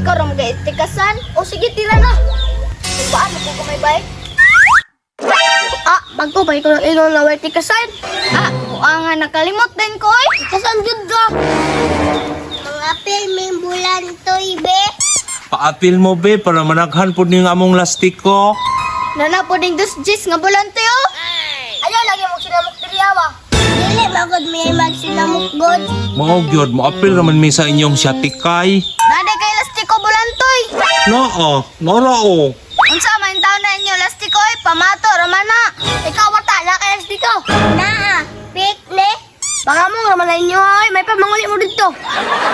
ikaw ram gay tikasan. O sige, tira na. Paano ko kumay magkupay ko ino na way tikasan. Nga nakalimot din ko eh. Tikasan jud ka. Mga may bulantoy be. Paapil mo be para managhan po niyo among lastiko. Nana po ding dos jis nga bulantoy oh. Ayaw lagi mo sinamok diriyawa. Dili magod may magsinamok god. Mao gyud moapil raman mi sa inyong siatikay. Nade kay lastiko bulantoy. Nora. Unsa man taon na inyo lastiko ay pamato ramana. Ikaw wata na kay lastiko. Naa, pikle. Baka mo raman na inyo ay may pamanguli mo dito.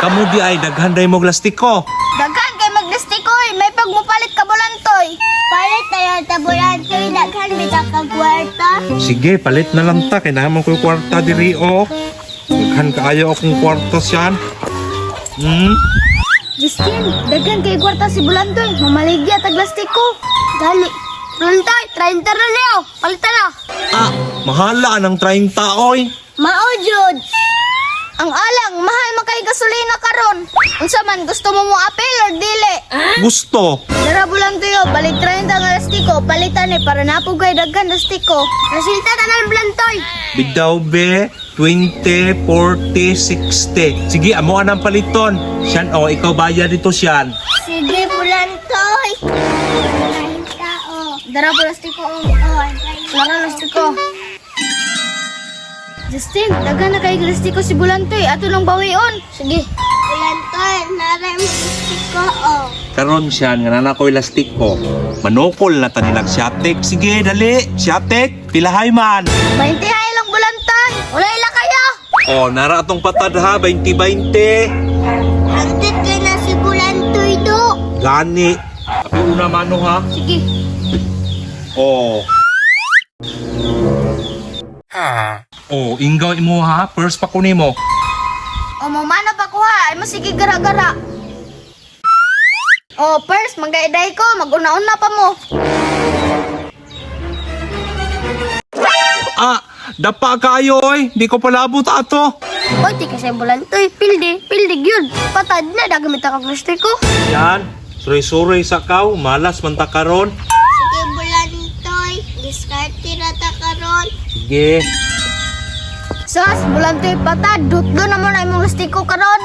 Kamu di ay daghan day mo lastiko. Daghan kay maglastiko ay may pagmupalit ka bulantoy. Palit tayo ta bulantoy daghan bita ka kwarta. Sige, palit na lang ta kay naman ko yung kwarta diri o. Daghan kaayo akong kwarta siyan. Justin, daghan kay kwarta si bulantoy. Mamaligya tag lastiko. Dali. Bulantoy, 30 na niyo. Palitan na. Mahala ng 30 oy. Mao jud. Ang alang, mahal makay gasolina karon. Unsa man gusto mo mo apel or dili? Gusto. Dara bulantoy, balik 30 nga lastiko, palitan ni para napugay daghan lastiko. Resulta tanan bulantoy. Bidaw be, 20, 40, 60. Sige, amo anang paliton. Siyan o, ikaw bayad dito siyan. Sige bulantoy. Dara lastiko. Dara lastiko. Justin, daghan na kay lastiko si bulantoy. Ato nang bawion. Sige. Bulantoy, naray mo lastiko Karon siyan, nga nana ko'y lastiko. Manokol na tanilang siatek. Sige, dali. Siatek, pilahay man. 20 hay lang bulantoy. Wala ila kayo. Nara atong patad ha, 20-20. Hangtid kay na si bulantoy do. Gani. Tapi una mano ha. Sige. Inggaw imo ha. First pa kunin mo. Mamana pa ko ha. Ay mo sige gara-gara. First, mag-gaiday ko. Mag-una-una pa mo. Dapa kayo oy. Di ko palabot ato. Oy, di kasi bulantoy. Pildi yun. Patad na, dagamit ako gusto ko. Yan. Suray-suray sa kaw. Malas man ta karon. Sige, bulantoy. Discarte na ta karon. Sige. Sas, bulantoy patad. Dutdo naman ay mong lastiko karon.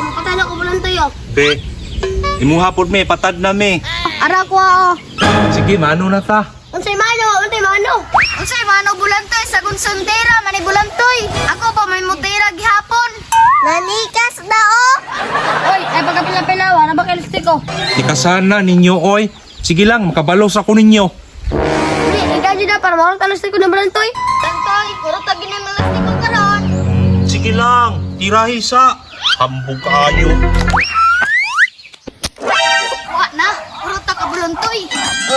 Makatad ako bulantoy Be. Imuha pod me patad na me. Ara ko Sige, mano na ta. Unsay mano? Unsay mano bulantoy sa gunsondera mani bulantoy. Ako pa may mutira gihapon. Nanikas na Oy, ay pagkapila-pilawa na ba kay lastiko? Ikasana ninyo oy. Sige lang, makabalos ako ninyo. Ikaw dyan na para makakita lastiko ng bulantoy. Tantoy, puro tagi na ng lastiko karon. Sige lang, tirahi sa. Hambog kayo. Wa na, puro ka bulantoy.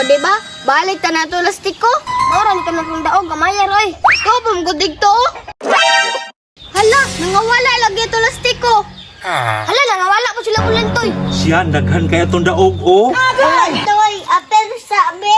Diba? Balik ta na to lastiko. Ora ni ka na kung daog kamayar oy. Ikaw bumgudig to Hala, nangawala lagi to lastiko. Hala, nangawala po sila bulantoy. Siya, daghan kaya tong daog o. Bulantoy, apel sabi.